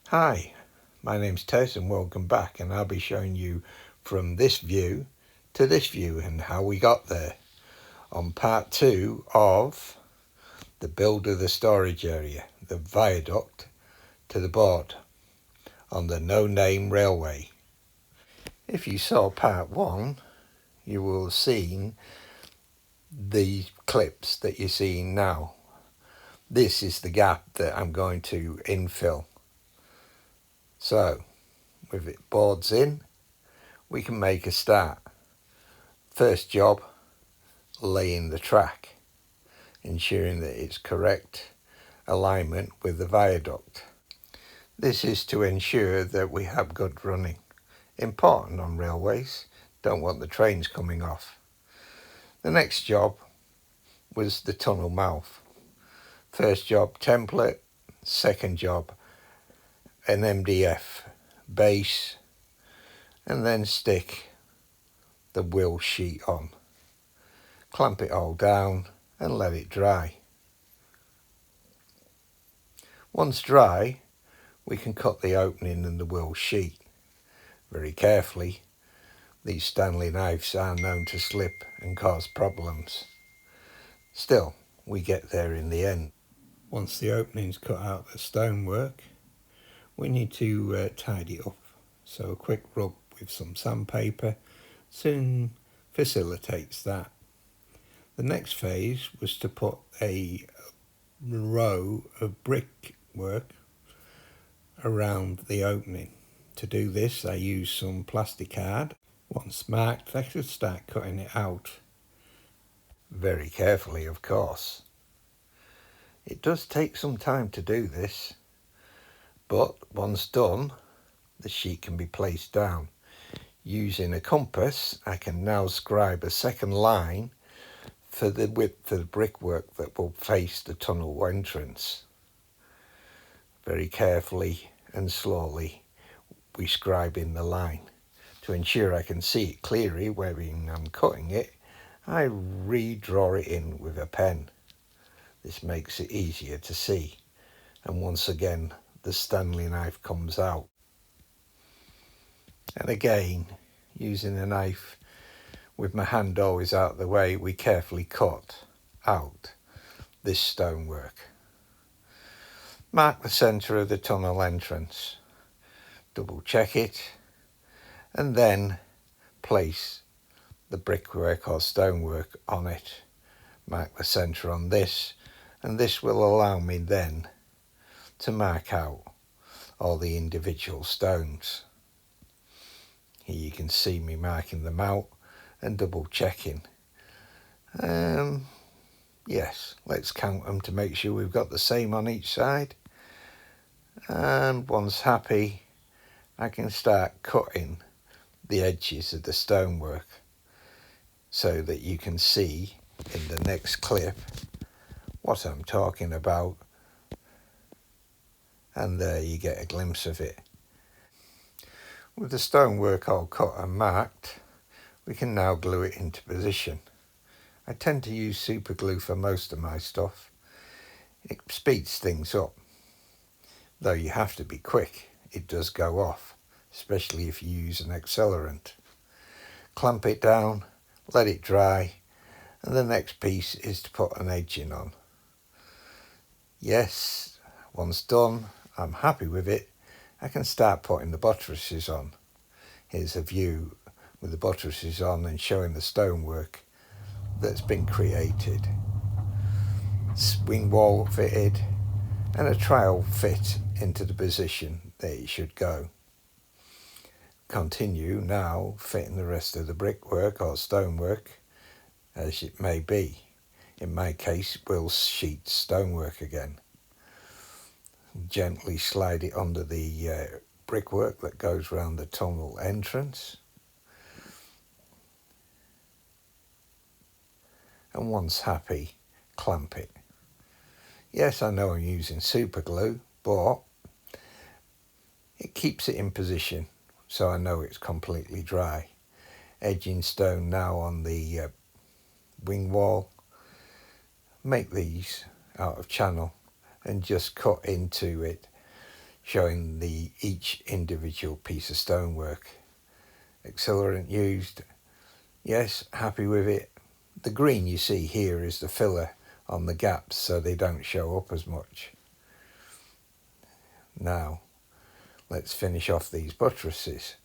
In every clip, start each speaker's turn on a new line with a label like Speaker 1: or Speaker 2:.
Speaker 1: Hi, my name's Tess and welcome back, and I'll be showing you from this view to this view and how we got there on part 2 of the build of the storage area, the viaduct to the board on the no-name railway. If you saw part 1, you will have seen the clips that you're seeing now. This is the gap that I'm going to infill. So, with it boards in, we can make a start. First job, laying the track, ensuring that it's correct alignment with the viaduct. This is to ensure that we have good running. Important on railways, don't want the trains coming off. The next job was the tunnel mouth. First job, template. Second job, an MDF base, and then stick the wheel sheet on. Clamp it all down and let it dry. Once dry, we can cut the opening in the wheel sheet very carefully. These Stanley knives are known to slip and cause problems. Still, we get there in the end. Once the opening's cut out the stonework, we need to tidy it up. So a quick rub with some sandpaper soon facilitates that. The next phase was to put a row of brickwork around the opening. To do this, I used some plastic card. Once marked, I could start cutting it out. Very carefully, of course. It does take some time to do this, but once done, the sheet can be placed down. Using a compass, I can now scribe a second line for the width of the brickwork that will face the tunnel entrance. Very carefully and slowly, we scribe in the line. To ensure I can see it clearly when I'm cutting it, I redraw it in with a pen. This makes it easier to see, and once again the Stanley knife comes out. And again, using a knife with my hand always out of the way, we carefully cut out this stonework. Mark the centre of the tunnel entrance, double check it, and then place the brickwork or stonework on it. Mark the centre on this, and this will allow me then to mark out all the individual stones. Here you can see me marking them out and double checking. Yes, let's count them to make sure we've got the same on each side. And once happy, I can start cutting the edges of the stonework so that you can see in the next clip what I'm talking about, and there you get a glimpse of it. With the stonework all cut and marked, we can now glue it into position. I tend to use super glue for most of my stuff. It speeds things up, though you have to be quick. It does go off, especially if you use an accelerant. Clamp it down, let it dry, and the next piece is to put an edging on. Yes, once done, I'm happy with it. I can start putting the buttresses on. Here's a view with the buttresses on and showing the stonework that's been created. Wing wall fitted and a trial fit into the position that it should go. Continue now fitting the rest of the brickwork or stonework as it may be. In my case, we'll sheet stonework again. Gently slide it under the brickwork that goes around the tunnel entrance. And once happy, clamp it. Yes, I know I'm using super glue, but it keeps it in position so I know it's completely dry. Edging stone now on the wing wall. Make these out of channel and just cut into it, showing each individual piece of stonework. Accelerant used, yes, happy with it. The green you see here is the filler on the gaps so they don't show up as much. Now let's finish off these buttresses.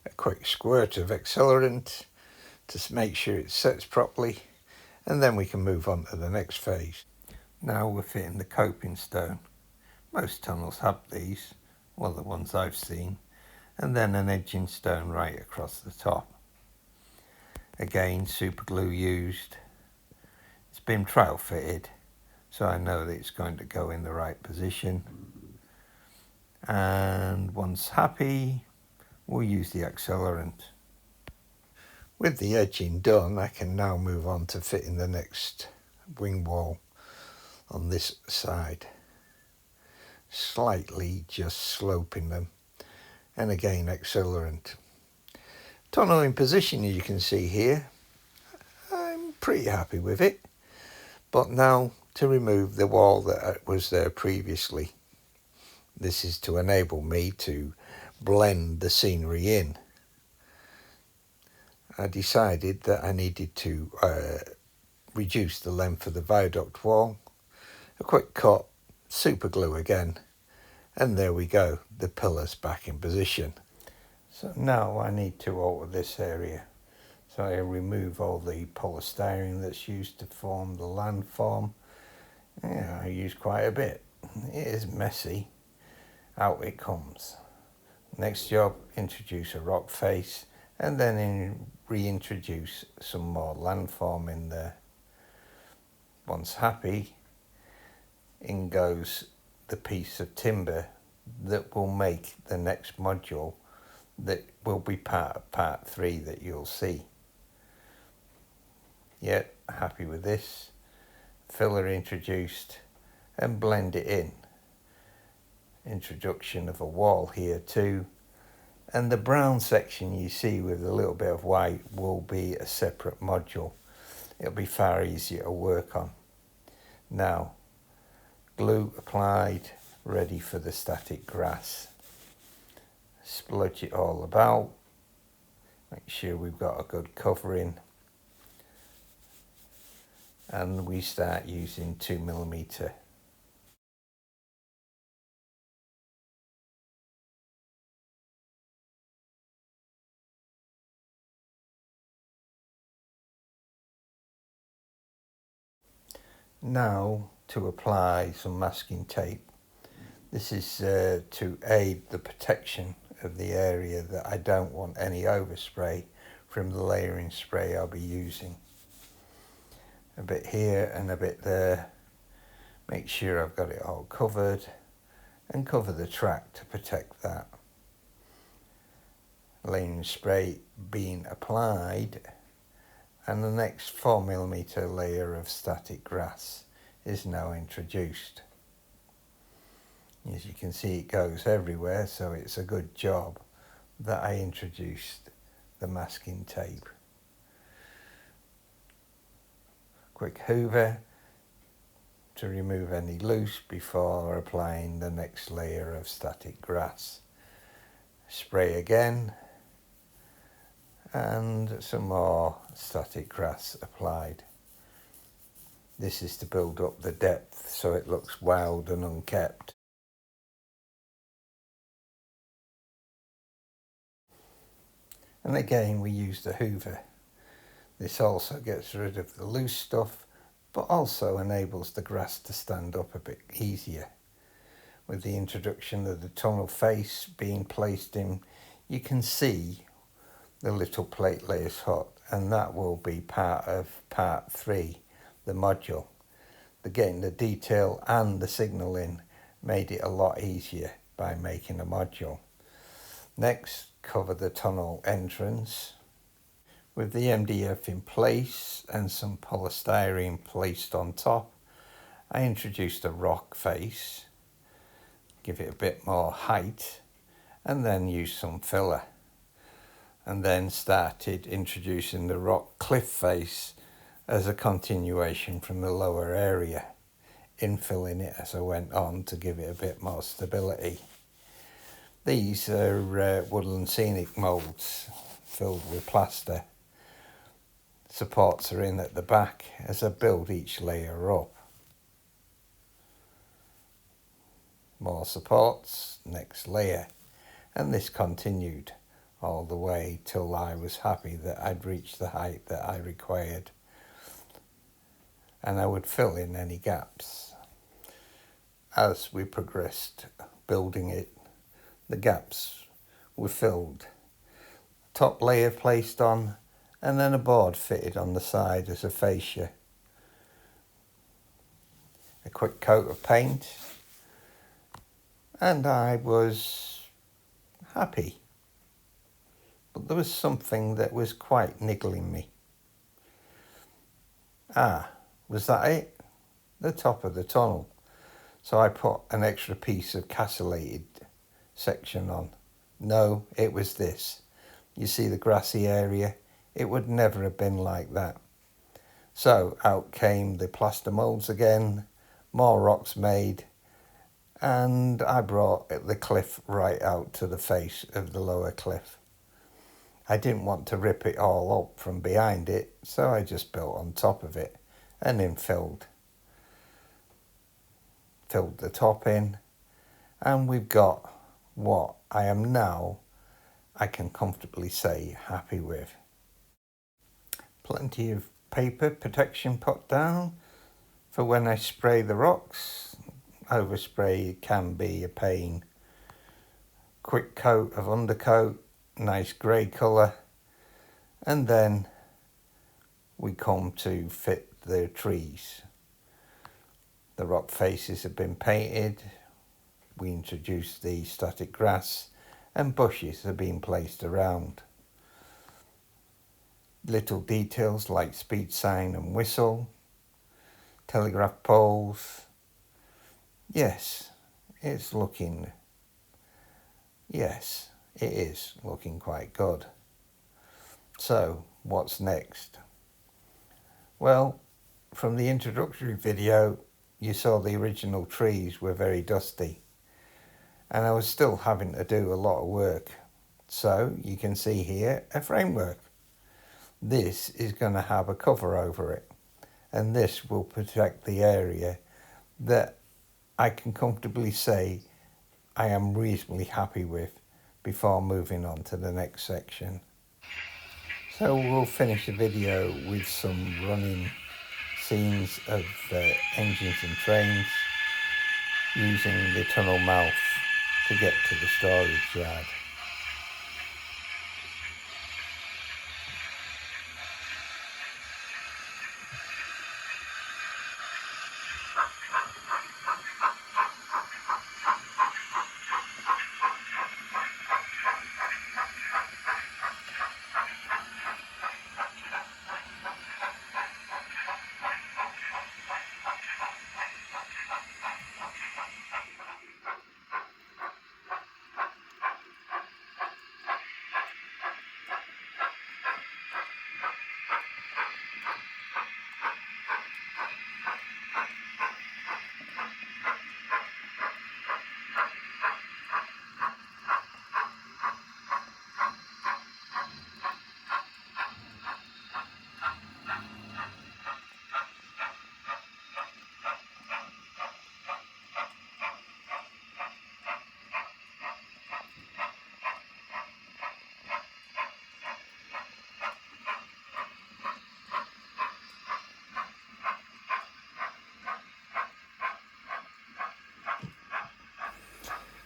Speaker 1: A quick squirt of accelerant to make sure it sets properly, and then we can move on to the next phase. Now we're fitting the coping stone. Most tunnels have these, well, the ones I've seen, and then an edging stone right across the top. Again, super glue used. It's been trial fitted, so I know that it's going to go in the right position. And once happy, we'll use the accelerant. With the edging done, I can now move on to fitting the next wing wall on this side. Slightly just sloping them, and again accelerant. Tunnel in position, as you can see here. I'm pretty happy with it. But now to remove the wall that was there previously. This is to enable me to blend the scenery in. I decided that I needed to reduce the length of the viaduct wall. A quick cut, super glue again, and there we go, the pillars back in position. So now I need to alter this area. So I remove all the polystyrene that's used to form the landform. Yeah, I use quite a bit. It is messy. Out it comes. Next job, introduce a rock face, and then reintroduce some more landform in there. Once happy, in goes the piece of timber that will make the next module that will be part of part 3 that you'll see. Yep, happy with this. Filler introduced and blend it in. Introduction of a wall here too, and the brown section you see with a little bit of white will be a separate module. It'll be far easier to work on. Now, glue applied, ready for the static grass. Splodge it all about, make sure we've got a good covering, and we start using 2mm. Now to apply some masking tape. This is to aid the protection of the area that I don't want any overspray from the layering spray I'll be using. A bit here and a bit there. Make sure I've got it all covered, and cover the track to protect that. Layering spray being applied, and the next 4mm layer of static grass is now introduced. As you can see, it goes everywhere, so it's a good job that I introduced the masking tape. Quick hoover to remove any loose before applying the next layer of static grass. Spray again, and some more static grass applied. This is to build up the depth so it looks wild and unkept. And again we use the hoover. This also gets rid of the loose stuff, but also enables the grass to stand up a bit easier. With the introduction of the tunnel face being placed in, you can see the little plate layers hut, and that will be part of part 3, the module. Getting the detail and the signal in made it a lot easier by making a module. Next, cover the tunnel entrance. With the MDF in place and some polystyrene placed on top, I introduced a rock face, give it a bit more height, and then used some filler. And then started introducing the rock cliff face as a continuation from the lower area, infilling it as I went on to give it a bit more stability. These are woodland scenic moulds filled with plaster. Supports are in at the back as I build each layer up. More supports, next layer, and this continued all the way till I was happy that I'd reached the height that I required, and I would fill in any gaps. As we progressed building it, the gaps were filled, top layer placed on, and then a board fitted on the side as a fascia. A quick coat of paint, and I was happy. But there was something that was quite niggling me. Was that it? The top of the tunnel. So I put an extra piece of castellated section on. No, it was this. You see the grassy area? It would never have been like that. So out came the plaster moulds again, more rocks made, and I brought the cliff right out to the face of the lower cliff. I didn't want to rip it all up from behind it, so I just built on top of it and then filled the top in, and we've got what I am now, I can comfortably say, happy with. Plenty of paper protection put down for when I spray the rocks. Overspray can be a pain. Quick coat of undercoat, nice grey colour, and then we come to fit the trees. The rock faces have been painted. We introduced the static grass, and bushes have been placed around. Little details like speed sign and whistle, telegraph poles. Yes, it is looking quite good. So, what's next? Well, from the introductory video, you saw the original trees were very dusty, and I was still having to do a lot of work. So, you can see here a framework. This is going to have a cover over it, and this will protect the area that I can comfortably say I am reasonably happy with before moving on to the next section. So we'll finish the video with some running scenes of engines and trains using the tunnel mouth to get to the storage yard.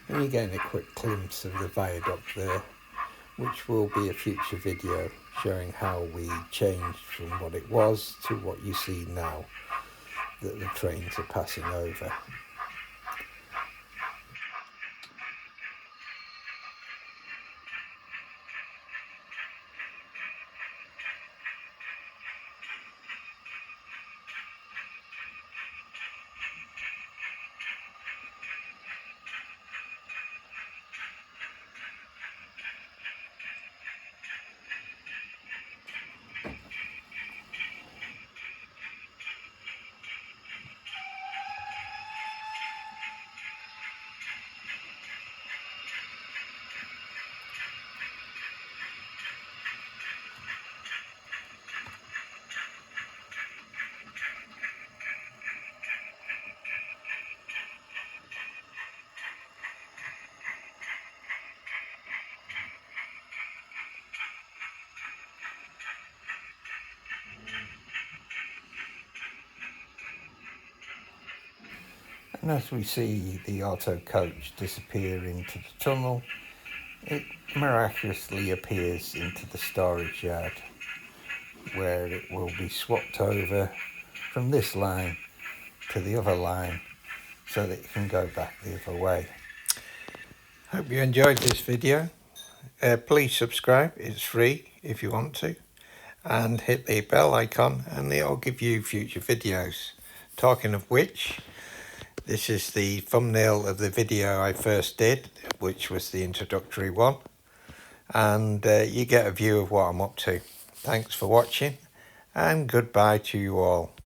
Speaker 1: And you're getting a quick glimpse of the viaduct there, which will be a future video showing how we changed from what it was to what you see now that the trains are passing over. And as we see the auto coach disappear into the tunnel, it miraculously appears into the storage yard, where it will be swapped over from this line to the other line so that it can go back the other way. Hope you enjoyed this video. Please subscribe, it's free if you want to, and hit the bell icon and it'll give you future videos. Talking of which, this is the thumbnail of the video I first did, which was the introductory one, and you get a view of what I'm up to. Thanks for watching and goodbye to you all.